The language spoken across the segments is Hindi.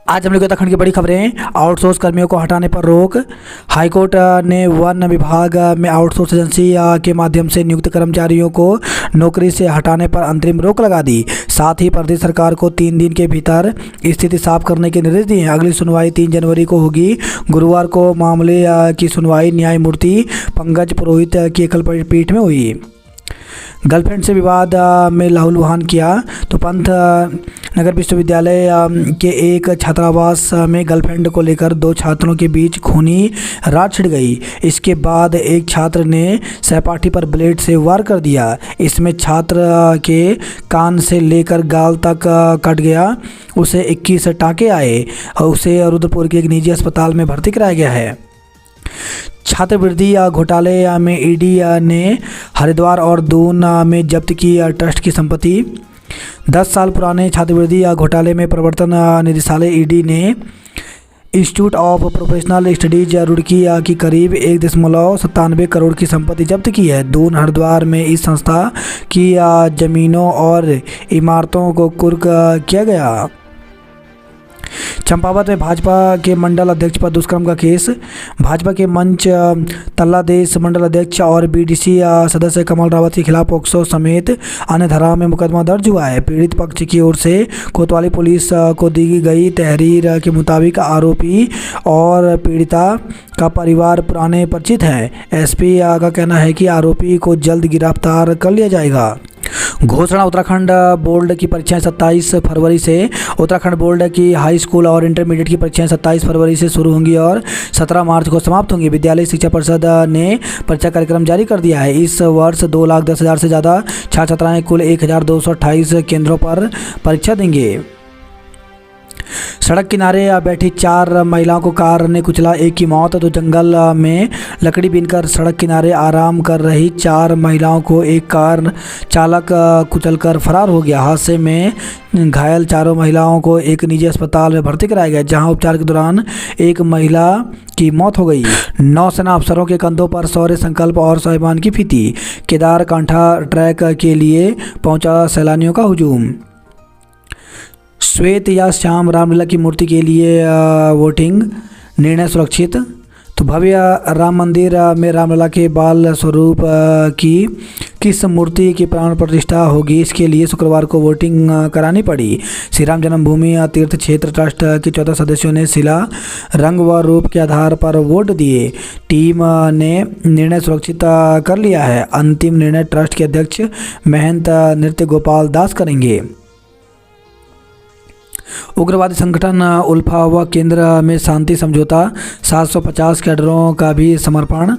आज हम लोग उत्तराखंड की बड़ी खबरें। आउटसोर्स कर्मियों को हटाने पर रोक। हाईकोर्ट ने वन विभाग में आउटसोर्स एजेंसी के माध्यम से नियुक्त कर्मचारियों को नौकरी से हटाने पर अंतरिम रोक लगा दी। साथ ही प्रदेश सरकार को 3 दिन के भीतर स्थिति साफ करने के निर्देश दिए हैं। अगली सुनवाई 3 जनवरी को होगी। गुरुवार को मामले की सुनवाई न्यायमूर्ति पंकज पुरोहित की एकल पीठ में हुई। गर्लफ्रेंड से विवाद में लहूलुहान किया। तो पंत नगर विश्वविद्यालय के एक छात्रावास में गर्लफ्रेंड को लेकर 2 छात्रों के बीच खूनी रात छिड़ गई। इसके बाद एक छात्र ने सहपाठी पर ब्लेड से वार कर दिया। इसमें छात्र के कान से लेकर गाल तक कट गया। उसे 21 टाँके आए और उसे रुद्रपुर के एक निजी अस्पताल में भर्ती कराया गया है। छात्रवृत्ति घोटाले में ईडी ने हरिद्वार और दून में जब्त की ट्रस्ट की संपत्ति। 10 साल पुराने छात्रवृत्ति घोटाले में प्रवर्तन निदेशालय ईडी ने institute of professional studies Roorkee की करीब 1.97 करोड़ की संपत्ति जब्त की है। दून हरिद्वार में इस संस्था की जमीनों और इमारतों को कुर्क किया गया। चंपावत में भाजपा के मंडल अध्यक्ष पर दुष्कर्म का केस। भाजपा के मंच तल्लादेश मंडल अध्यक्ष और बीडीसी सदस्य कमल रावत के खिलाफ पोक्सो समेत अन्य धाराओं में मुकदमा दर्ज हुआ है। पीड़ित पक्ष की ओर से कोतवाली पुलिस को दी गई तहरीर के मुताबिक आरोपी और पीड़िता का परिवार पुराने परिचित है। एसपी का कहना है कि आरोपी को जल्द गिरफ्तार कर लिया जाएगा। घोषणा। उत्तराखंड बोर्ड की परीक्षाएं 27 फरवरी से। उत्तराखंड बोर्ड की हाई स्कूल और इंटरमीडिएट की परीक्षाएं 27 फरवरी से शुरू होंगी और 17 मार्च को समाप्त होंगी। विद्यालय शिक्षा परिषद ने परीक्षा कार्यक्रम जारी कर दिया है। इस वर्ष 2,10,000 से ज़्यादा छात्र छात्राएं कुल 1,228 केंद्रों पर परीक्षा देंगे। सड़क किनारे बैठी 4 महिलाओं को कार ने कुचला, एक की मौत। तो जंगल में लकड़ी बीनकर सड़क किनारे आराम कर रही 4 महिलाओं को एक कार चालक कुचलकर फरार हो गया। हादसे में घायल 4 महिलाओं को एक निजी अस्पताल में भर्ती कराया गया, जहां उपचार के दौरान एक महिला की मौत हो गई। नौसेना अफसरों के कंधों पर शौर्य संकल्प और स्वाभिमान की फीती। केदार कांठा ट्रैक के लिए पहुंचा सैलानियों का हुजूम। श्वेत या श्याम रामलला की मूर्ति के लिए वोटिंग, निर्णय सुरक्षित। तो भव्य राम मंदिर में रामलला के बाल स्वरूप की किस मूर्ति की प्राण प्रतिष्ठा होगी, इसके लिए शुक्रवार को वोटिंग करानी पड़ी। श्री राम जन्मभूमि तीर्थ क्षेत्र ट्रस्ट के 14 सदस्यों ने शिला, रंग व रूप के आधार पर वोट दिए। टीम ने निर्णय सुरक्षित कर लिया है। अंतिम निर्णय ट्रस्ट के अध्यक्ष महंत नृत्य गोपाल दास करेंगे। उग्रवादी संगठन उल्फा व केंद्र में शांति समझौता, 750 कैडरों का भी समर्पण।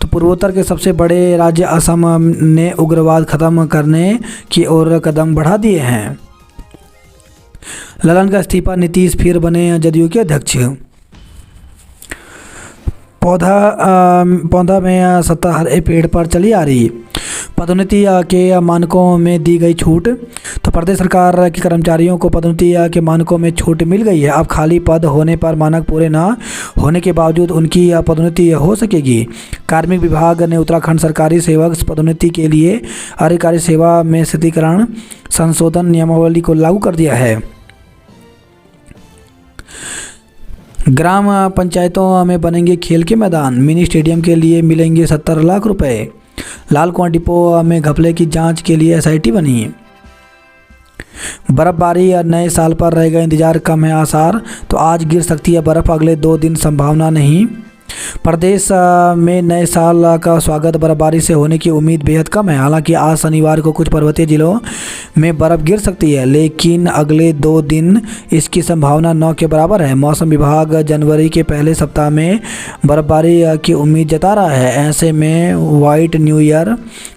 तो पूर्वोत्तर के सबसे बड़े राज्य असम ने उग्रवाद खत्म करने की ओर कदम बढ़ा दिए हैं। ललन का इस्तीफा, नीतीश फिर बने जदयू के अध्यक्ष। पौधा में सत्ता हरे पेड़ पर चली आ रही। पदोन्नति के मानकों में दी गई छूट। तो प्रदेश सरकार के कर्मचारियों को पदोन्नति के मानकों में छूट मिल गई है। अब खाली पद होने पर मानक पूरे न होने के बावजूद उनकी पदोन्नति हो सकेगी। कार्मिक विभाग ने उत्तराखंड सरकारी सेवक पदोन्नति के लिए अधिकारी सेवा में स्थिरीकरण संशोधन नियमावली को लागू कर दिया है। ग्राम पंचायतों में बनेंगे खेल के मैदान। मिनी स्टेडियम के लिए मिलेंगे 70 लाख रुपए। लाल कुआं डिपो में घपले की जांच के लिए एसआईटी बनी। बर्फबारी या नए साल पर रहेगा इंतजार, कम है आसार। तो आज गिर सकती है बर्फ, अगले 2 दिन संभावना नहीं। प्रदेश में नए साल का स्वागत बर्फबारी से होने की उम्मीद बेहद कम है। हालांकि आज शनिवार को कुछ पर्वतीय जिलों में बर्फ गिर सकती है, लेकिन अगले 2 दिन इसकी संभावना 9 के बराबर है। मौसम विभाग जनवरी के पहले सप्ताह में बर्फबारी की उम्मीद जता रहा है। ऐसे में व्हाइट न्यू ईयर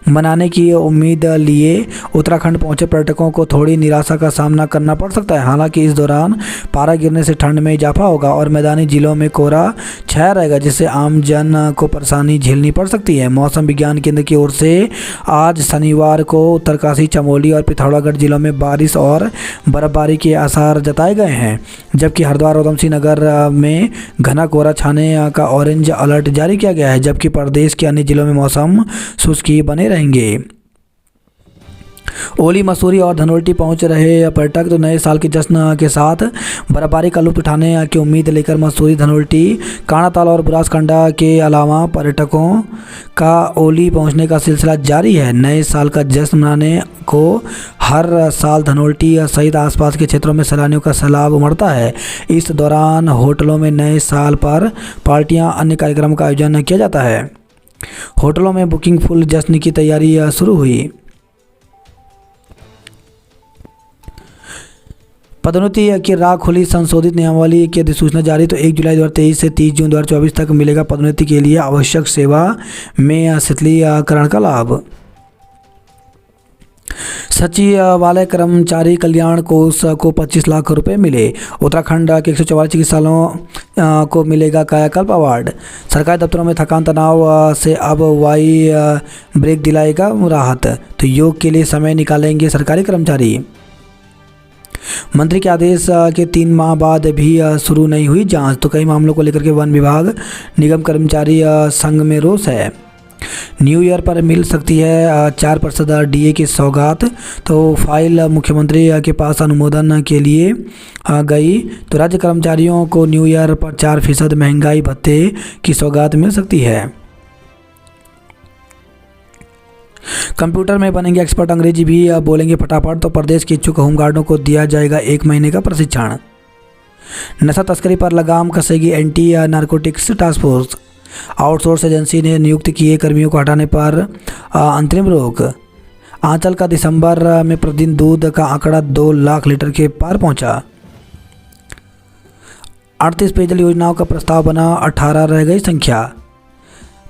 मनाने की उम्मीद लिए उत्तराखंड पहुंचे पर्यटकों को थोड़ी निराशा का सामना करना पड़ सकता है। हालांकि इस दौरान पारा गिरने से ठंड में इजाफा होगा और मैदानी जिलों में कोहरा छाया रहेगा, जिससे आम जन को परेशानी झेलनी पड़ सकती है। मौसम विज्ञान केंद्र की ओर से आज शनिवार को उत्तरकाशी, चमोली और पिथौरागढ़ जिलों में बारिश और बर्फबारी के आसार जताए गए हैं, जबकि हरिद्वार और उधमसिंह नगर में घना कोहरा छाने का ऑरेंज अलर्ट जारी किया गया है। जबकि प्रदेश के अन्य जिलों में मौसम शुष्क बने रहेंगे। ओली, मसूरी और धनोल्टी पहुंच रहे पर्यटक तो नए साल के जश्न के साथ बर्फबारी का लुत्फ उठाने की उम्मीद लेकर मसूरी, धनोल्टी, काणाताल और बुरासखंडा के अलावा पर्यटकों का ओली पहुंचने का सिलसिला जारी है। नए साल का जश्न मनाने को हर साल धनोल्टी सहित आसपास के क्षेत्रों में सैलानियों का सैलाब उमड़ता है। इस दौरान होटलों में नए साल पर पार्टियां, अन्य कार्यक्रमों का आयोजन किया जाता है। होटलों में बुकिंग फुल, जश्न की तैयारी शुरू हुई। पदोन्नति की राह खुली, संशोधित नियमावली की अधिसूचना जारी। तो 1 जुलाई 2023 से 30 जून 2024 तक मिलेगा पदोन्नति के लिए आवश्यक सेवा में शिथिलीकरण का लाभ। सचिवालय कर्मचारी कल्याण कोष को 25 लाख रुपए मिले। उत्तराखंड के 144 चिकित्सालयों को मिलेगा कायाकल्प अवार्ड। सरकारी दफ्तरों में थकान तनाव से अब वाई ब्रेक दिलाएगा राहत। तो योग के लिए समय निकालेंगे सरकारी कर्मचारी। मंत्री के आदेश के 3 माह बाद भी शुरू नहीं हुई जांच। तो कई मामलों को लेकर के वन विभाग निगम कर्मचारी संघ में रोष है। न्यू ईयर पर मिल सकती है 4% डीए की सौगात। तो फाइल मुख्यमंत्री के पास अनुमोदन के लिए गई। तो राज्य कर्मचारियों को न्यू ईयर पर 4% महंगाई भत्ते की सौगात मिल सकती है। कंप्यूटर में बनेंगे एक्सपर्ट, अंग्रेजी भी बोलेंगे फटाफट। तो प्रदेश के इच्छुक होमगार्डों को दिया जाएगा 1 महीने का प्रशिक्षण। नशा तस्करी पर लगाम कसेगी anti narcotics task force. Outsource agency ने नियुक्त किए कर्मियों को हटाने पर अंतरिम रोक। आंचल का दिसंबर में प्रतिदिन दूध का आंकड़ा 2 लाख लीटर के पार पहुंचा। 38 पेयजल योजनाओं का प्रस्ताव बना, 18 रह गई संख्या।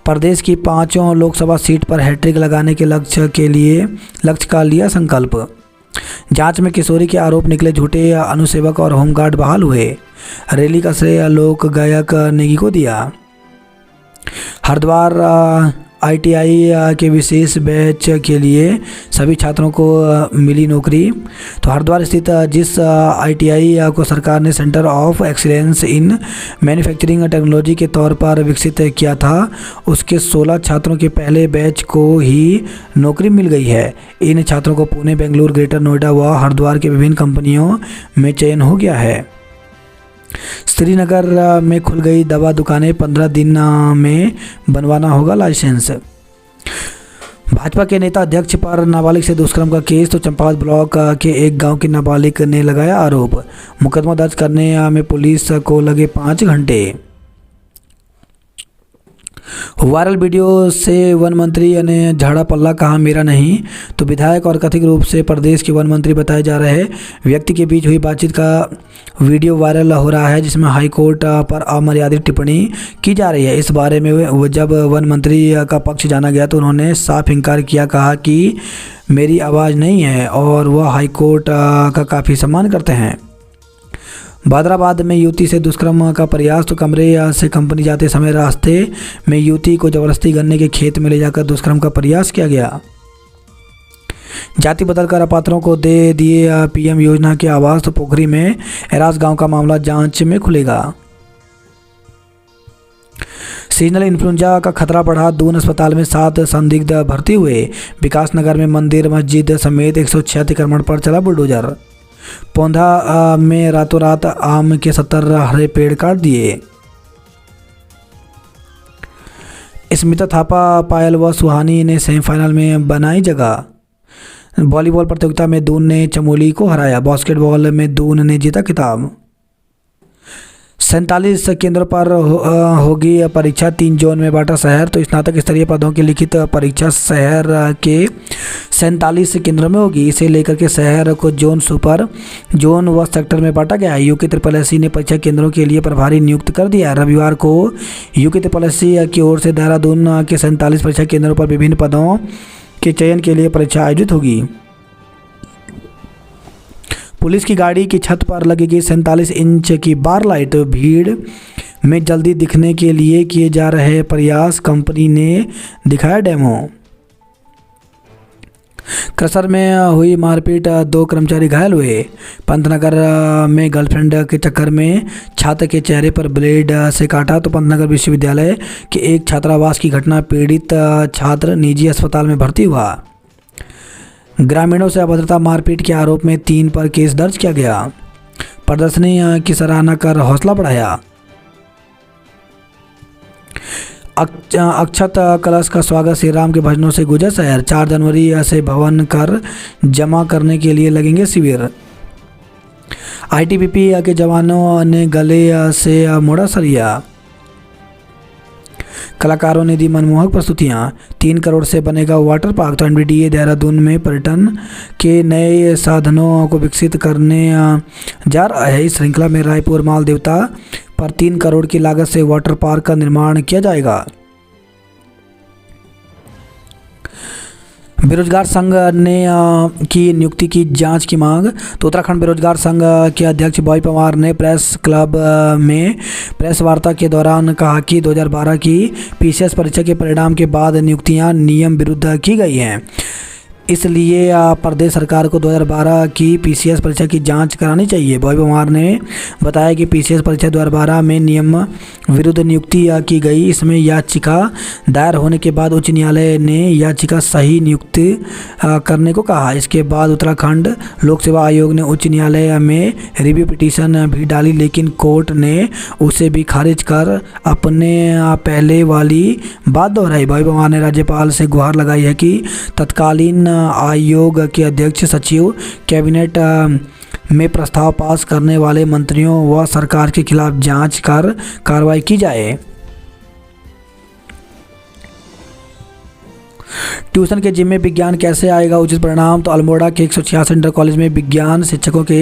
प्रदेश की 5 लोकसभा सीट पर हैट्रिक लगाने के लक्ष्य का लिया संकल्प। जांच में किशोरी के आरोप निकले झूठे, अनुसेवक और होमगार्ड बहाल हुए। रैली का श्रेय लोक गायक नेगी को दिया। हरिद्वार आईटीआई के विशेष बैच के लिए सभी छात्रों को मिली नौकरी। तो हरिद्वार स्थित जिस आईटीआई को सरकार ने centre of excellence in manufacturing technology के तौर पर विकसित किया था, उसके 16 छात्रों के पहले बैच को ही नौकरी मिल गई है। इन छात्रों को पुणे, बेंगलुरु, ग्रेटर नोएडा व हरिद्वार के विभिन्न कंपनियों में चयन हो गया है। श्रीनगर में खुल गई दवा दुकानें, 15 दिन में बनवाना होगा लाइसेंस। भाजपा के नेता अध्यक्ष पर नाबालिग से दुष्कर्म का केस। तो चंपावत ब्लॉक के एक गांव की नाबालिग ने लगाया आरोप। मुकदमा दर्ज करने में पुलिस को लगे 5 घंटे। वायरल वीडियो से वन मंत्री ने झाड़ा पल्ला, कहा मेरा नहीं। तो विधायक और कथित रूप से प्रदेश के वन मंत्री बताए जा रहे व्यक्ति के बीच हुई बातचीत का वीडियो वायरल हो रहा है, जिसमें हाईकोर्ट पर अमर्यादित टिप्पणी की जा रही है। इस बारे में जब वन मंत्री का पक्ष जाना गया तो उन्होंने साफ इनकार किया, कहा कि मेरी आवाज़ नहीं है और वह हाईकोर्ट का काफ़ी सम्मान करते हैं। बादराबाद में युवती से दुष्कर्म का प्रयास। तो कमरे से कंपनी जाते समय रास्ते में युवती को जबरदस्ती गन्ने के खेत में ले जाकर दुष्कर्म का प्रयास किया गया। जाति बदलकर अपात्रों को दे दिए पीएम योजना के आवास। तो पोखरी में एराज गांव का मामला जांच में खुलेगा। सीजनल इन्फ्लुएंजा का खतरा बढ़ा, दून अस्पताल में 7 संदिग्ध भर्ती हुए। विकासनगर में मंदिर, मस्जिद समेत 106 अतिक्रमण पर चला बुलडोजर। पौंधा में रातों रात आम के 70 हरे पेड़ काट दिए। स्मिता थापा, पायल व सुहानी ने सेमीफाइनल में बनाई जगह। वॉलीबॉल प्रतियोगिता में दून ने चमोली को हराया। बास्केटबॉल में दून ने जीता खिताब। 47 केंद्रों पर होगी परीक्षा, 3 जोन में बांटा शहर। तो स्नातक स्तरीय पदों की लिखित परीक्षा शहर के 47 केंद्रों में होगी। इसे लेकर के शहर को जोन, सुपर जोन व सेक्टर में बांटा गया है। यूके SSSC ने परीक्षा केंद्रों के लिए प्रभारी नियुक्त कर दिया। रविवार को यूके SSSC की ओर से देहरादून के 47 परीक्षा केंद्रों पर विभिन्न पदों के चयन के लिए परीक्षा आयोजित होगी। पुलिस की गाड़ी की छत पर लगेगी 47 इंच की बार लाइट। भीड़ में जल्दी दिखने के लिए किए जा रहे प्रयास, कंपनी ने दिखाया डेमो। क्रशर में हुई मारपीट, 2 कर्मचारी घायल हुए। पंतनगर में गर्लफ्रेंड के चक्कर में छात्र के चेहरे पर ब्लेड से काटा। तो पंतनगर विश्वविद्यालय के एक छात्रावास की घटना, पीड़ित छात्र निजी अस्पताल में भर्ती हुआ। ग्रामीणों से अभद्रता मारपीट के आरोप में 3 पर केस दर्ज किया गया। प्रदर्शनी की सराहना कर हौसला बढ़ाया। अक्षत कलश का स्वागत श्री राम के भजनों से गुजर शहर। 4 जनवरी से भवन कर जमा करने के लिए लगेंगे शिविर। आईटीबीपी के जवानों ने गले से मोड़ा सरिया। कलाकारों ने दी मनमोहक प्रस्तुतियाँ। 3 करोड़ से बनेगा वाटर पार्क। तो एनबीडीए देहरादून में पर्यटन के नए साधनों को विकसित करने जा रहा है। इस श्रृंखला में रायपुर माल देवता पर 3 करोड़ की लागत से वाटर पार्क का निर्माण किया जाएगा। बेरोजगार संघ ने की नियुक्ति की जांच की मांग। तो उत्तराखंड बेरोजगार संघ के अध्यक्ष बॉय पवार ने प्रेस क्लब में प्रेस वार्ता के दौरान कहा कि 2012 की पीसीएस परीक्षा के परिणाम के बाद नियुक्तियां नियम विरुद्ध की गई हैं, इसलिए प्रदेश सरकार को 2012 की पीसीएस परीक्षा की जांच करानी चाहिए। बॉय पवार ने बताया कि पीसीएस परीक्षा 2012 में नियम विरुद्ध नियुक्ति की गई। इसमें याचिका दायर होने के बाद उच्च न्यायालय ने याचिका सही नियुक्ति करने को कहा। इसके बाद उत्तराखंड लोक सेवा आयोग ने उच्च न्यायालय में रिव्यू पिटीशन भी डाली, लेकिन कोर्ट ने उसे भी खारिज कर अपने पहले वाली बात दोहराई। बॉय पवार ने राज्यपाल से गुहार लगाई है कि तत्कालीन आयोग के अध्यक्ष, सचिव, कैबिनेट में प्रस्ताव पास करने वाले मंत्रियों व सरकार के खिलाफ जांच कर कार्रवाई की जाए। ट्यूशन के जिम्मे विज्ञान कैसे आएगा उचित परिणाम। तो अल्मोड़ा के 166 इंटर कॉलेज में विज्ञान शिक्षकों के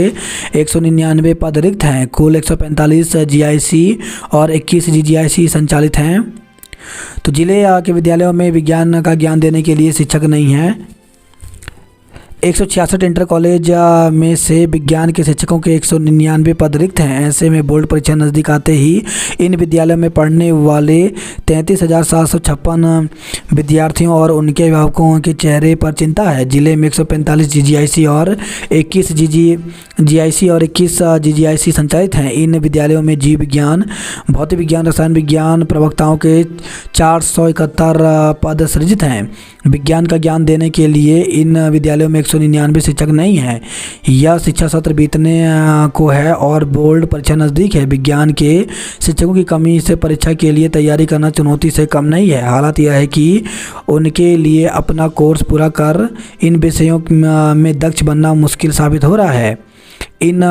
199 पद रिक्त हैं। कुल 145 जीआईसी और 21 जीजीआईसी संचालित हैं। तो जिले के विद्यालयों में विज्ञान का ज्ञान देने के लिए शिक्षक नहीं हैं। 166 इंटर कॉलेज में से विज्ञान के शिक्षकों के 199 पद रिक्त हैं। ऐसे में बोर्ड परीक्षा नज़दीक आते ही इन विद्यालयों में पढ़ने वाले 33,756 विद्यार्थियों और उनके अभिभावकों के चेहरे पर चिंता है। जिले में 145 जीजीआईसी और 21 जीआईसी और 21 जीजीआईसी संचालित हैं। इन विद्यालयों में जीव विज्ञान, भौतिक विज्ञान, रसायन विज्ञान प्रवक्ताओं के 471 पद सृजित हैं। विज्ञान का ज्ञान देने के लिए इन विद्यालयों में 199 शिक्षक नहीं हैं। यह शिक्षा सत्र बीतने को है और बोर्ड परीक्षा नज़दीक है। विज्ञान के शिक्षकों की कमी से परीक्षा के लिए तैयारी करना चुनौती से कम नहीं है। हालात यह है कि उनके लिए अपना कोर्स पूरा कर इन विषयों में दक्ष बनना मुश्किल साबित हो रहा है। इन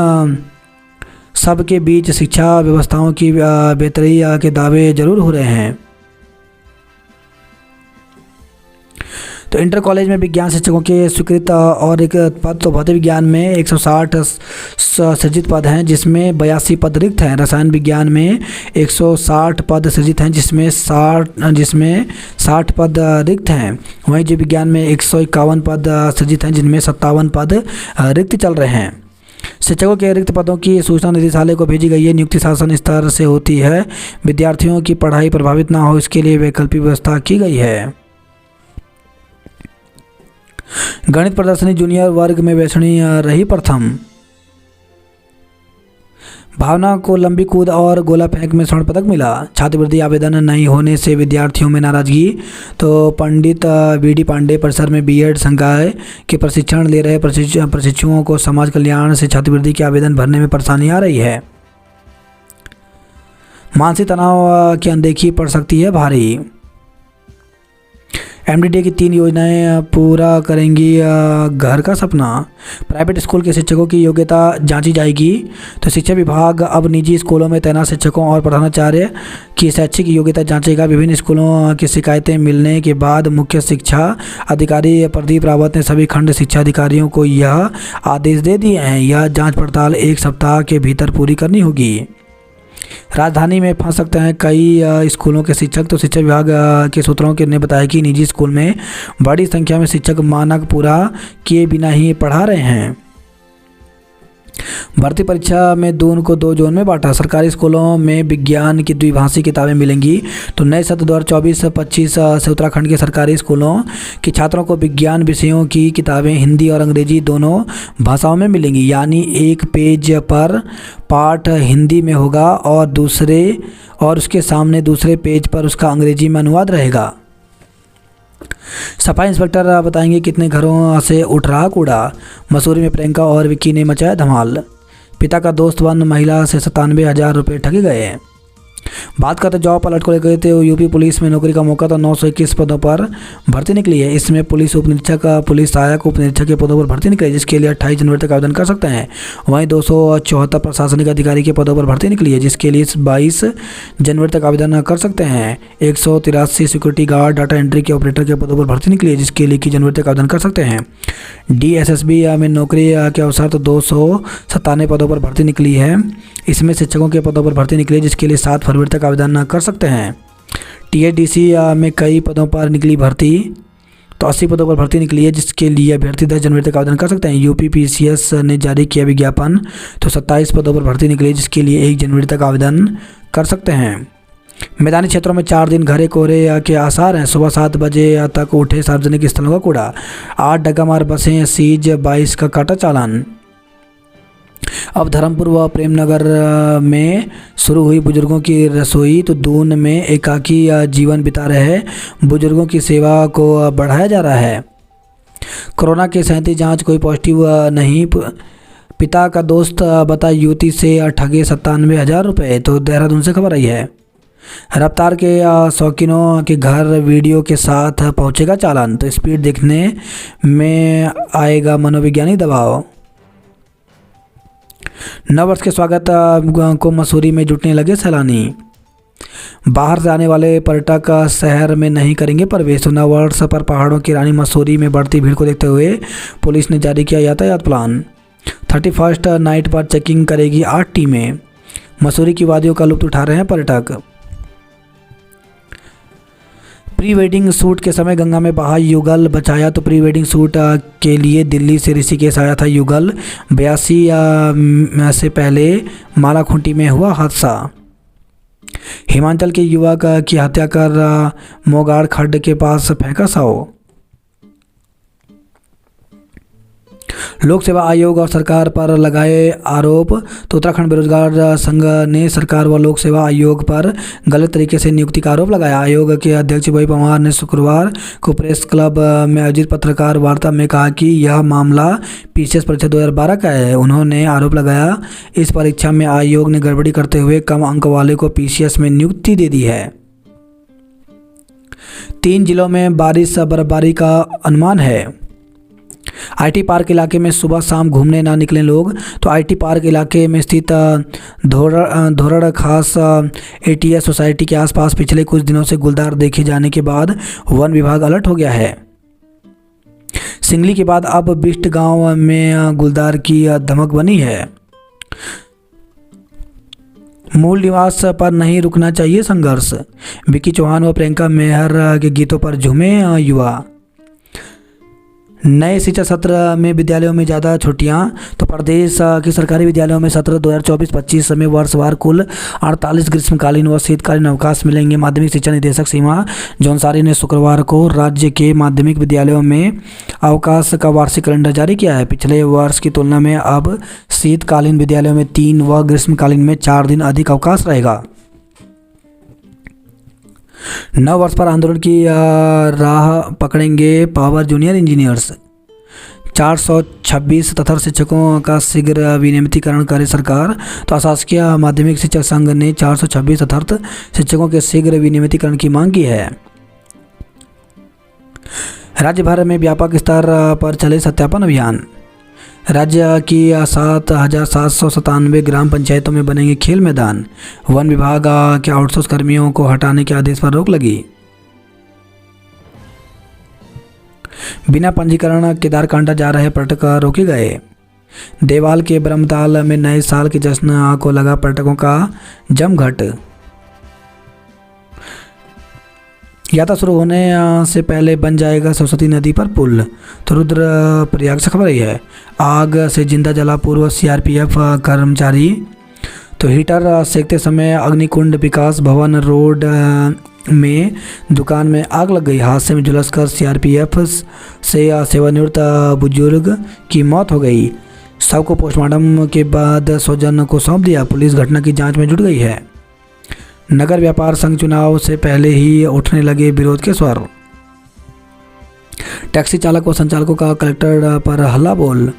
सब के बीच शिक्षा व्यवस्थाओं की बेहतरी के दावे जरूर हो रहे हैं। तो इंटर कॉलेज में विज्ञान शिक्षकों के स्वीकृत और एक पद। तो भौतिक विज्ञान में 160 सृजित पद हैं, जिसमें 82 पद रिक्त हैं। रसायन विज्ञान में 160 पद सृजित हैं, जिसमें 60 पद रिक्त हैं। वहीं जीव विज्ञान में 151 पद सृजित हैं, जिनमें 57 पद रिक्त चल रहे हैं। शिक्षकों के रिक्त पदों की सूचना निदेशालय को भेजी गई है। नियुक्ति शासन स्तर से होती है। विद्यार्थियों की पढ़ाई प्रभावित ना हो, इसके लिए वैकल्पिक व्यवस्था की गई है। गणित प्रदर्शनी जूनियर वर्ग में वैष्णी रही प्रथम। भावना को लंबी कूद और गोला फेंक में स्वर्ण पदक मिला। छात्रवृत्ति आवेदन नहीं होने से विद्यार्थियों में नाराजगी। तो पंडित बीडी पांडे परिसर में बीएड संकाय के प्रशिक्षण ले रहे प्रशिक्षुओं को समाज कल्याण से छात्रवृत्ति के आवेदन भरने में परेशानी आ रही है। मानसिक तनाव की अनदेखी पड़ सकती है भारी। एमडीडीए की 3 योजनाएं पूरा करेंगी घर का सपना। प्राइवेट स्कूल के शिक्षकों की योग्यता जांची जाएगी। तो शिक्षा विभाग अब निजी स्कूलों में तैनात शिक्षकों और प्रधानाचार्य की शैक्षिक योग्यता जांचेगा। विभिन्न स्कूलों की शिकायतें मिलने के बाद मुख्य शिक्षा अधिकारी प्रदीप रावत ने सभी खंड शिक्षा अधिकारियों को यह आदेश दे दिए हैं। यह जाँच पड़ताल 1 सप्ताह के भीतर पूरी करनी होगी। राजधानी में फंस सकते हैं कई स्कूलों के शिक्षक। तो शिक्षा विभाग के सूत्रों ने बताया कि निजी स्कूल में बड़ी संख्या में शिक्षक मानक पूरा किए बिना ही पढ़ा रहे हैं। भर्ती परीक्षा में दून को 2 जोन में बांटा। सरकारी स्कूलों में विज्ञान की द्विभाषी किताबें मिलेंगी। तो नए सत्र 2024-25 से उत्तराखंड के सरकारी स्कूलों के छात्रों को विज्ञान विषयों की किताबें हिंदी और अंग्रेजी दोनों भाषाओं में मिलेंगी। यानी एक पेज पर पाठ हिंदी में होगा और उसके सामने दूसरे पेज पर उसका अंग्रेजी में अनुवाद रहेगा। सफाई इंस्पेक्टर बताएंगे कितने घरों से उठ रहा कूड़ा। मसूरी में प्रियंका और विक्की ने मचाया धमाल। पिता का दोस्त बन महिला से 97,000 रुपये ठगे गए। बात करते जॉब अलर्ट को लेकर तो यूपी पुलिस में नौकरी का मौका तो 921 पदों पर भर्ती निकली है। इसमें पुलिस उप निरीक्षक, पुलिस सहायक उप निरीक्षक के पदों पर भर्ती निकली है, जिसके लिए 28 जनवरी तक आवेदन कर सकते हैं। वहीं 274 प्रशासनिक अधिकारी के पदों पर भर्ती निकली है, जिसके लिए 22 जनवरी तक आवेदन कर सकते हैं। 183 सिक्योरिटी गार्ड, डाटा एंट्री के ऑपरेटर के पदों पर भर्ती निकली है, जिसके लिए 21 जनवरी तक आवेदन कर सकते हैं। DSSB में नौकरी के अवसर तो 297 पदों पर भर्ती निकली है। इसमें शिक्षकों के पदों पर भर्ती निकली है, जिसके लिए 7 फरवरी तक आवेदन कर सकते हैं। TADC में कई पदों पर निकली भर्ती तो 80 पदों पर भर्ती निकली है, जिसके लिए अभ्यर्थी 10 जनवरी तक आवेदन कर सकते हैं। UP PCS ने जारी किया विज्ञापन तो 27 पदों पर भर्ती निकली है, जिसके लिए 1 जनवरी तक आवेदन कर सकते हैं। मैदानी क्षेत्रों में 4 दिन घरे कोहरे के आसार हैं। सुबह 7 बजे तक उठे सार्वजनिक स्थलों का कूड़ा। 8 डगामार बसें सीज, 22 का काटा चालान। अब धर्मपुर व प्रेमनगर में शुरू हुई बुजुर्गों की रसोई तो दून में एकाकी जीवन बिता रहे बुजुर्गों की सेवा को बढ़ाया जा रहा है। कोरोना के 37 जांच, कोई पॉजिटिव नहीं। पिता का दोस्त बता युवती से ठगे 97,000 रुपये। तो देहरादून से खबर आई है। रफ्तार के शौकीनों के घर वीडियो के साथ पहुंचेगा चालान तो स्पीड देखने में आएगा मनोवैज्ञानिक दबाव। नववर्ष के स्वागत को मसूरी में जुटने लगे सैलानी। बाहर से आने वाले पर्यटक शहर में नहीं करेंगे प्रवेश। तो नववर्ष पर पहाड़ों की रानी मसूरी में बढ़ती भीड़ को देखते हुए पुलिस ने जारी किया यातायात प्लान। 31st नाइट पर चेकिंग करेगी 8 टीमें। मसूरी की वादियों का लुत्फ उठा रहे हैं पर्यटक। प्री वेडिंग शूट के समय गंगा में बहा युगल बचाया तो प्री वेडिंग शूट के लिए दिल्ली से ऋषिकेश आया था युगल। 82 से पहले मालाखुंटी में हुआ हादसा। हिमाचल के युवक की हत्या कर मोगाड़ खड्ड के पास फेंका शव। लोक सेवा आयोग और सरकार पर लगाए आरोप तो उत्तराखंड बेरोजगार संघ ने सरकार व लोक सेवा आयोग पर गलत तरीके से नियुक्ति का आरोप लगाया। आयोग के अध्यक्ष भाई पवार ने शुक्रवार को प्रेस क्लब में आयोजित पत्रकार वार्ता में कहा कि यह मामला PCS परीक्षा 2012 का है। उन्होंने आरोप लगाया इस परीक्षा में आयोग ने गड़बड़ी करते हुए कम अंक वाले को PCS में नियुक्ति दे दी है। 3 जिलों में बारिश बर्फबारी का अनुमान है। IT पार्क इलाके में सुबह शाम घूमने ना निकलें लोग। तो IT पार्क इलाके में स्थित धोरड़ खास ATS सोसाइटी के आसपास पिछले कुछ दिनों से गुलदार देखे जाने के बाद वन विभाग अलर्ट हो गया है। सिंगली के बाद अब बिष्ट गांव में गुलदार की धमक बनी है। मूल निवास पर नहीं रुकना चाहिए संघर्ष। विक्की चौहान व प्रियंका मेहर के गीतों पर झूमे युवा। नए शिक्षा सत्र में विद्यालयों में ज़्यादा छुट्टियां तो प्रदेश के सरकारी विद्यालयों में सत्र 2024-25 में वर्षवार कुल 48 ग्रीष्मकालीन व शीतकालीन अवकाश मिलेंगे। माध्यमिक शिक्षा निदेशक सीमा जौनसारी ने शुक्रवार को राज्य के माध्यमिक विद्यालयों में अवकाश का वार्षिक कैलेंडर जारी किया है। पिछले वर्ष की तुलना में अब शीतकालीन विद्यालयों में 3 व ग्रीष्मकालीन में 4 दिन अधिक अवकाश रहेगा। नव वर्ष पर आंदोलन की राह पकड़ेंगे पावर जूनियर इंजीनियर्स। 426 तथा शिक्षकों का शीघ्र विनियमितीकरण करे सरकार। तो अशासकीय माध्यमिक शिक्षक संघ ने 426 तथा शिक्षकों के शीघ्र विनियमितीकरण की मांग की है। राज्य भर में व्यापक स्तर पर चले सत्यापन अभियान। राज्य की 7,797 ग्राम पंचायतों में बनेंगे खेल मैदान। वन विभाग के आउटसोर्स कर्मियों को हटाने के आदेश पर रोक लगी। बिना पंजीकरण केदारकांडा जा रहे पर्यटक रोके गए। देवाल के ब्रह्मताल में नए साल के जश्न को लगा पर्यटकों का जमघट। यात्रा शुरू होने से पहले बन जाएगा सरस्वती नदी पर पुल। तो रुद्रप्रयाग से खबर आई है। आग से जिंदा जला पूर्व CRPF कर्मचारी। तो हीटर सेकते समय अग्निकुंड विकास भवन रोड में दुकान में आग लग गई। हादसे में झुलसकर CRPF से सेवानिवृत्त बुजुर्ग की मौत हो गई। शव को पोस्टमार्टम के बाद स्वजन को सौंप दिया। पुलिस घटना की जांच में जुट गई है। नगर व्यापार संघ चुनाव से पहले ही उठने लगे विरोध के स्वर। टैक्सी चालक व संचालकों का कलेक्टर पर हल्ला बोल।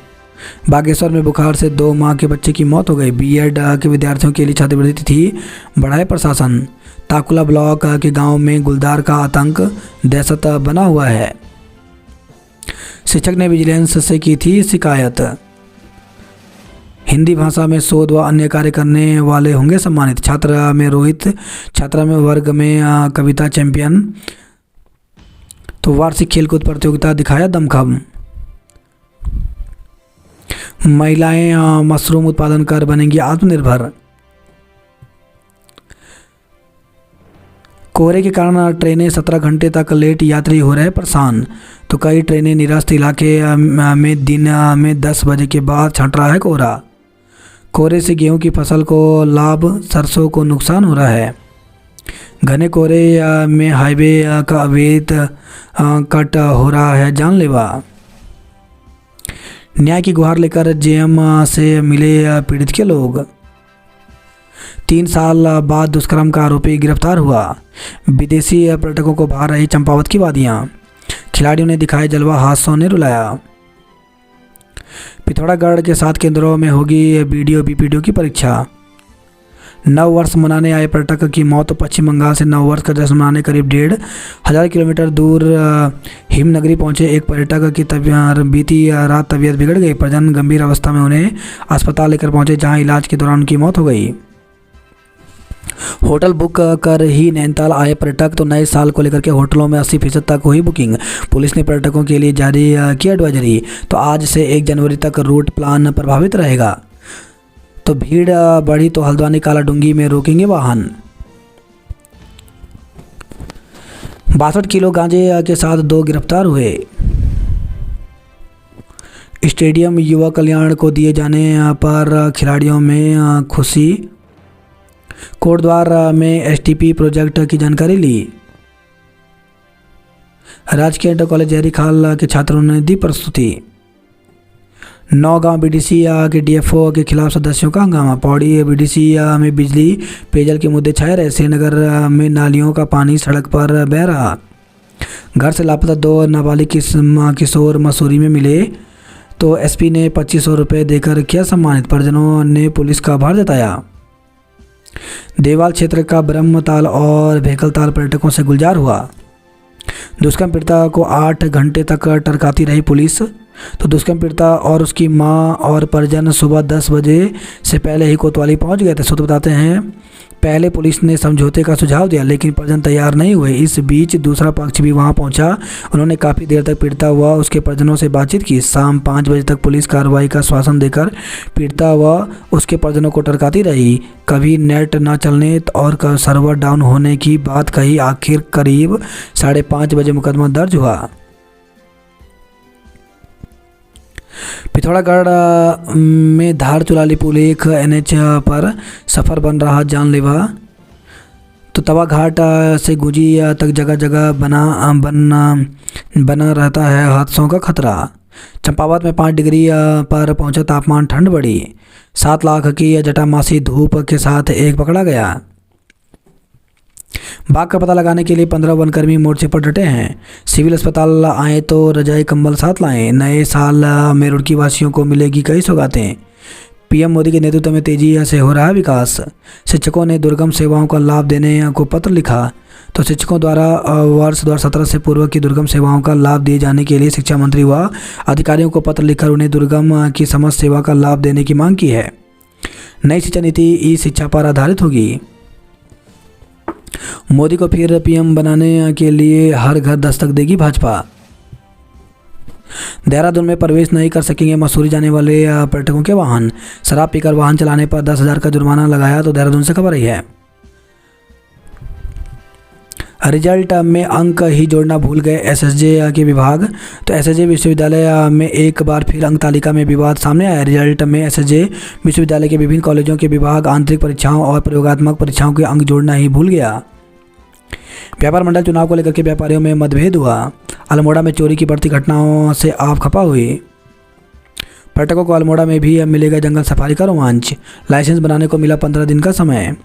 बागेश्वर में बुखार से 2 माह के बच्चे की मौत हो गई। बीएड के विद्यार्थियों के लिए छात्रवृत्ति तिथि बढ़ाए प्रशासन। ताकुला ब्लॉक के गांव में गुलदार का आतंक दहशत बना हुआ है। शिक्षक ने विजिलेंस से की थी शिकायत। हिंदी भाषा में शोध व अन्य कार्य करने वाले होंगे सम्मानित। छात्रा में रोहित, छात्रा में वर्ग में कविता चैंपियन। तो वार्षिक खेलकूद प्रतियोगिता दिखाया दमखम। महिलाएं मशरूम उत्पादन कर बनेंगी आत्मनिर्भर। कोहरे के कारण ट्रेनें 17 घंटे तक लेट, यात्री हो रहे परेशान। तो कई ट्रेनें निरस्त इलाके में दिन में 10 बजे के बाद छंट रहा है कोहरा। कोहरे से गेहूं की फसल को लाभ, सरसों को नुकसान हो रहा है। घने कोहरे में हाईवे का अवैध कट हो रहा है जानलेवा। न्याय की गुहार लेकर जेएम से मिले पीड़ित के लोग। 3 साल बाद दुष्कर्म का आरोपी गिरफ्तार हुआ। विदेशी पर्यटकों को भा रही चंपावत की वादियां। खिलाड़ियों ने दिखाए जलवा, हादसों ने रुलाया। पिथौरागढ़ के 7 केंद्रों में होगी बीडीओ बीपीडीओ की परीक्षा। नव वर्ष मनाने आए पर्यटक की मौत। पश्चिम बंगाल से नव वर्ष का जश्न मनाने करीब 1,500 किलोमीटर दूर हिमनगरी पहुंचे एक पर्यटक की बीती रात तबीयत बिगड़ गई। परिजन गंभीर अवस्था में उन्हें अस्पताल लेकर पहुंचे, जहां इलाज के दौरान उनकी मौत हो गई। होटल बुक कर ही नैनीताल आए पर्यटक। तो नए साल को लेकर के होटलों में 80% तक हुई बुकिंग। पुलिस ने पर्यटकों के लिए जारी की एडवाइजरी। तो आज से 1 जनवरी तक रूट प्लान प्रभावित रहेगा। तो भीड़ बढ़ी तो हल्द्वानी कालाडूंगी में रोकेंगे वाहन। 62 किलो गांजे के साथ 2 गिरफ्तार हुए। स्टेडियम युवा कल्याण को दिए जाने पर खिलाड़ियों में खुशी। कोटद्वार में एसटीपी प्रोजेक्ट की जानकारी ली। राजकीय इंटर कॉलेज जहरी खाल के छात्रों ने दी प्रस्तुति। नौगांव बीडीसी के डीएफओ के खिलाफ सदस्यों का हंगामा। पौड़ी बीडीसी में बिजली पेयजल के मुद्दे छाए रहे। श्रीनगर में नालियों का पानी सड़क पर बह रहा। घर से लापता 2 नाबालिग किशोर मसूरी में मिले। तो एसपी ने 2500 रुपये देकर किया सम्मानित। परिजनों ने पुलिस का आभार जताया। देवाल क्षेत्र का ब्रह्मताल और भेकलताल पर्यटकों से गुलजार हुआ। दुष्कर्म पीड़िता को 8 घंटे तक टरकाती रही पुलिस। तो दुष्कर्म पीड़िता और उसकी मां और परिजन सुबह 10 बजे से पहले ही कोतवाली पहुंच गए थे। सूत्र बताते हैं पहले पुलिस ने समझौते का सुझाव दिया, लेकिन परिजन तैयार नहीं हुए। इस बीच दूसरा पक्ष भी वहां पहुंचा। उन्होंने काफ़ी देर तक पीड़िता व उसके परिजनों से बातचीत की। शाम 5 बजे तक पुलिस कार्रवाई का आश्वासन देकर पीड़िता व उसके परिजनों को टरकाती रही। कभी नेट न चलने और सर्वर डाउन होने की बात कही। आखिर करीब 5:30 बजे मुकदमा दर्ज हुआ। पिथौरागढ़ में धार चुलाली पुल एक एनएच पर सफ़र बन रहा जानलेवा। तो तवा घाट से गुंजी तक जगह जगह बना रहता है हादसों का खतरा। चंपावत में 5 डिग्री पर पहुंचा तापमान, ठंड बढ़ी। 7 लाख की जटामासी धूप के साथ एक पकड़ा गया। बाघ का पता लगाने के लिए 15 वनकर्मी मोर्चे पर डटे हैं। सिविल अस्पताल आए तो रजाई कंबल साथ लाएं। नए साल में रुड़की वासियों को मिलेगी कई सौगातें। पीएम मोदी के नेतृत्व में तेजी से हो रहा है विकास। शिक्षकों ने दुर्गम सेवाओं का लाभ देने को पत्र लिखा। तो शिक्षकों द्वारा वर्ष 2017 से पूर्व की दुर्गम सेवाओं का लाभ दिए जाने के लिए शिक्षा मंत्री व अधिकारियों को पत्र लिखकर उन्हें दुर्गम की समस्त सेवा का लाभ देने की मांग की है। नई शिक्षा नीति ई शिक्षा पर आधारित होगी। मोदी को फिर पीएम बनाने के लिए हर घर दस्तक देगी भाजपा। देहरादून में प्रवेश नहीं कर सकेंगे मसूरी जाने वाले पर्यटकों के वाहन। शराब पीकर वाहन चलाने पर 10,000 का जुर्माना लगाया। तो देहरादून से खबर आई है। रिजल्ट में अंक ही जोड़ना भूल गए एसएसजे के विभाग। तो एसएसजे विश्वविद्यालय में एक बार फिर अंक तालिका में विवाद सामने आया। रिजल्ट में एसएसजे विश्वविद्यालय के विभिन्न कॉलेजों के विभाग आंतरिक परीक्षाओं और प्रयोगात्मक परीक्षाओं के अंक जोड़ना ही भूल गया। व्यापार मंडल चुनाव को लेकर के व्यापारियों में मतभेद हुआ। अल्मोड़ा में चोरी की बढ़ती घटनाओं से आप खपा हुई। पर्यटकों को अल्मोड़ा में भी अब मिलेगा जंगल सफारी का रोमांच। लाइसेंस बनाने को मिला 15 दिन का समय।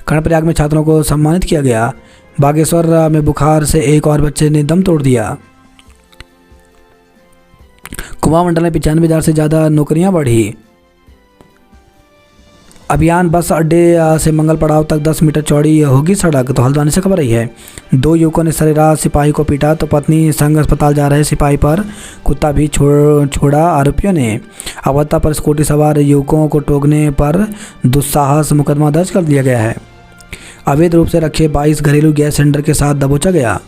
कर्णप्रयाग में छात्रों को सम्मानित किया गया। बागेश्वर में बुखार से एक और बच्चे ने दम तोड़ दिया। महुआ मंडल में 95,000 से ज़्यादा नौकरियां बढ़ी। अभियान बस अड्डे से मंगल पड़ाव तक 10 मीटर चौड़ी होगी सड़क। तो हल्द्वानी से खबर आई है। 2 युवकों ने सरेराह सिपाही को पीटा तो पत्नी संग अस्पताल जा रहे सिपाही पर कुत्ता भी छोड़ा। आरोपियों ने अवत्ता पर स्कूटी सवार युवकों को टोकने पर दुस्साहस मुकदमा दर्ज कर दिया गया है। अवैध रूप से रखे 22 घरेलू गैस सिलेंडर के साथ दबोचा गया।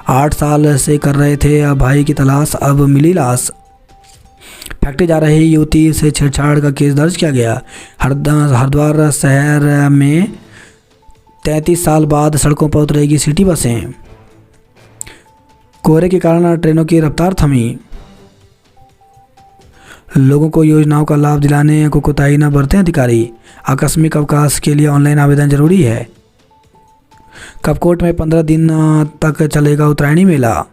8 साल से कर रहे थे भाई की तलाश, अब मिली लाश। फैक्ट्री जा रही युवती से छेड़छाड़ का केस दर्ज किया गया। हरिद्वार शहर में 33 साल बाद सड़कों पर उतरेगी सिटी बसें। कोहरे के कारण ट्रेनों की रफ्तार थमी। लोगों को योजनाओं का लाभ दिलाने को कोताही न बरतें अधिकारी। आकस्मिक अवकाश के लिए ऑनलाइन आवेदन जरूरी है। कपकोट में 15 दिन तक चलेगा उत्तरायणी मेला।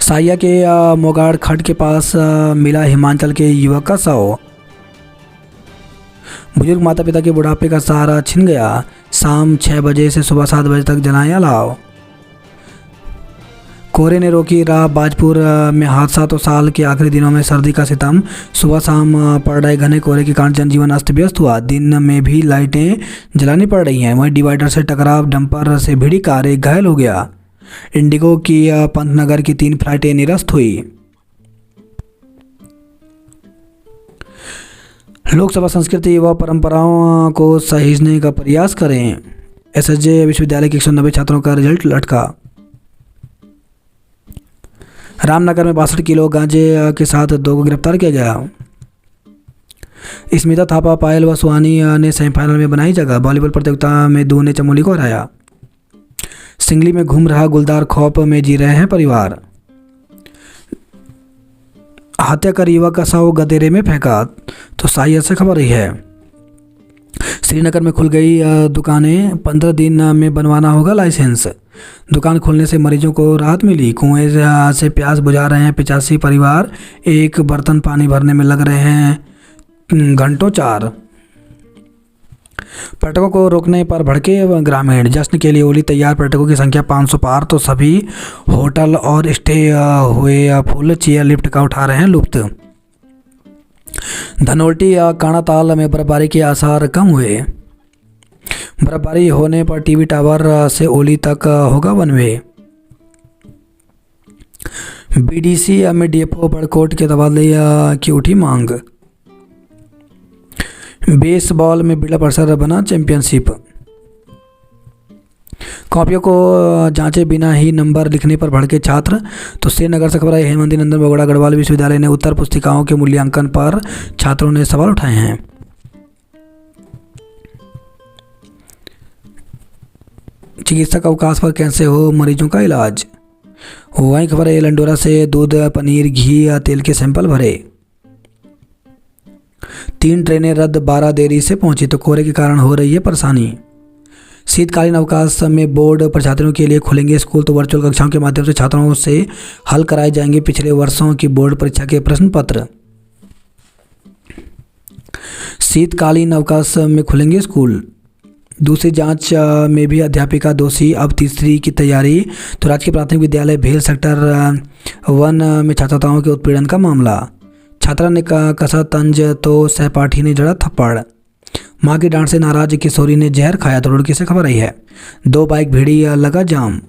साहिया के मोगाड़ खड्ड के पास मिला हिमाचल के युवक का शव। बुजुर्ग माता पिता के बुढ़ापे का सहारा छिन गया। शाम 6 बजे से सुबह 7 बजे तक जलाएं अलाव। कोहरे ने रोकी राह बाजपुर में हादसा तो साल के आखिरी दिनों में सर्दी का सितम। सुबह शाम पड़ रहे घने कोहरे के कारण जनजीवन अस्त व्यस्त हुआ। दिन में भी लाइटें जलानी पड़ रही हैं। वहीं डिवाइडर से टकराव, डंपर से भिड़ी कार, एक घायल हो गया। इंडिगो की पंतनगर की 3 फ्लाइटें निरस्त हुई। लोकसभा संस्कृति व परंपराओं को सहेजने का प्रयास करें। एसएसजे विश्वविद्यालय के 190 छात्रों का रिजल्ट लटका। रामनगर में 62 किलो गांजे के साथ 2 को गिरफ्तार किया गया। स्मिता थापा, पायल व सुहानी ने सेमीफाइनल में बनाई जगह। वॉलीबॉल प्रतियोगिता में दून ने चमोली को हराया। सिंगली में घूम रहा गुलदार खौफ में जी रहे हैं परिवार। हत्या कर युवक का शव गदेरे में फेंका। तो साहिया से खबर रही है। श्रीनगर में खुल गई दुकानें, 15 दिन में बनवाना होगा लाइसेंस। दुकान खुलने से मरीजों को राहत मिली। कुएं से प्यास बुझा रहे हैं 85 परिवार। एक बर्तन पानी भरने में लग रहे हैं घंटों 4। पर्यटकों को रोकने पर भड़के ग्रामीण। जश्न के लिए होली तैयार, पर्यटकों की संख्या 500 पार। तो सभी होटल और स्टे हुए फुल, चेयर लिफ्ट का उठा रहे हैं लुत्फ। धनोल्टी या काणाताल में बर्फबारी के आसार कम हुए। बर्फबारी होने पर टीवी टावर से ओली तक होगा वन वे। बीडीसी में डीएफओ बड़कोट के तबादले की उठी मांग। बेसबॉल में बिरला परिसर बना चैंपियनशिप। कॉपियों को जांचे बिना ही नंबर लिखने पर भड़के छात्र। तो श्रीनगर से खबर आई। हेमंत नंदन बगोड़ा गढ़वाल विश्वविद्यालय ने उत्तर पुस्तिकाओं के मूल्यांकन पर छात्रों ने सवाल उठाए हैं। चिकित्सक अवकाश पर कैसे हो मरीजों का इलाज। वहीं खबर है लंडोरा से दूध, पनीर, घी या तेल के सैंपल भरे। 3 ट्रेनें रद्द, 12 देरी से पहुंची। तो कोहरे के कारण हो रही है परेशानी। शीतकालीन अवकाश में बोर्ड परीक्षार्थियों के लिए खुलेंगे स्कूल। तो वर्चुअल कक्षाओं के माध्यम से छात्रों से हल कराए जाएंगे पिछले वर्षों की बोर्ड परीक्षा के प्रश्न पत्र। शीतकालीन अवकाश में खुलेंगे स्कूल। दूसरी जांच में भी अध्यापिका दोषी, अब तीसरी की तैयारी। तो राजकीय प्राथमिक विद्यालय भेल सेक्टर 1 में छात्राओं के उत्पीड़न का मामला। छात्रा ने कसा तंज तो सहपाठी ने जड़ा थप्पड़। मां की डांट से नाराज किशोरी ने जहर खाया। तो रुड़की से खबर आई है। 2 बाइक भिड़ी, लगा जाम।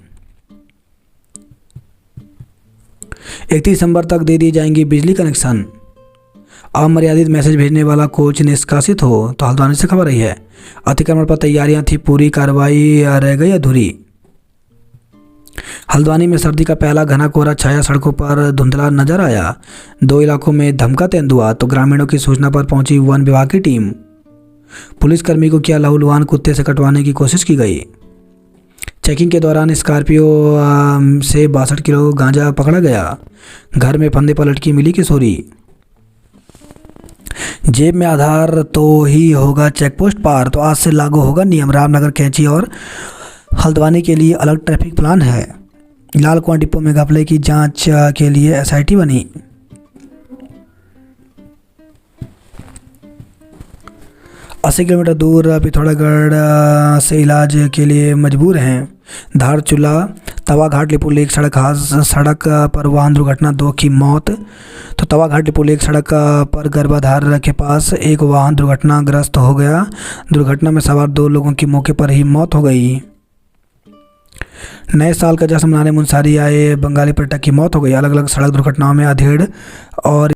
31 दिसंबर तक दे दी जाएंगी बिजली कनेक्शन। अमर्यादित मैसेज भेजने वाला कोच निष्कासित हो। तो हल्द्वानी से खबर आई है। अतिक्रमण पर तैयारियां थी पूरी, कार्रवाई रह गई अधूरी। हल्द्वानी में सर्दी का पहला घना कोहरा छाया, सड़कों पर धुंधला नजर आया। 2 इलाकों में धमका तेंदुआ। तो ग्रामीणों की सूचना पर पहुंची वन विभाग की टीम। पुलिसकर्मी को किया लहूलुहान, कुत्ते से कटवाने की कोशिश की गई। चेकिंग के दौरान स्कॉर्पियो से 62 किलो गांजा पकड़ा गया। घर में फंदे पर लटकी मिली किशोरी। जेब में आधार तो ही होगा चेकपोस्ट पार। तो आज से लागू होगा नियम। रामनगर, कैंची और हल्द्वानी के लिए अलग ट्रैफिक प्लान है। लाल कुआं डिपो में घपले की जांच के लिए एसआईटी बनी। 80 किलोमीटर दूर पिथौरागढ़ से इलाज के लिए मजबूर हैं। धारचूला तवाघाट लिपुलेख एक सड़क पर वाहन दुर्घटना, 2 की मौत। तो तवाघाट लिपुलेख एक सड़क पर गर्भाधार के पास एक वाहन दुर्घटनाग्रस्त हो गया। दुर्घटना में सवार 2 लोगों की मौके पर ही मौत हो गई। नए साल का जश्न मनाने मुनस्यारी आए बंगाली पर्यटक की मौत हो गई। अलग अलग सड़क दुर्घटनाओं में अधेड़ और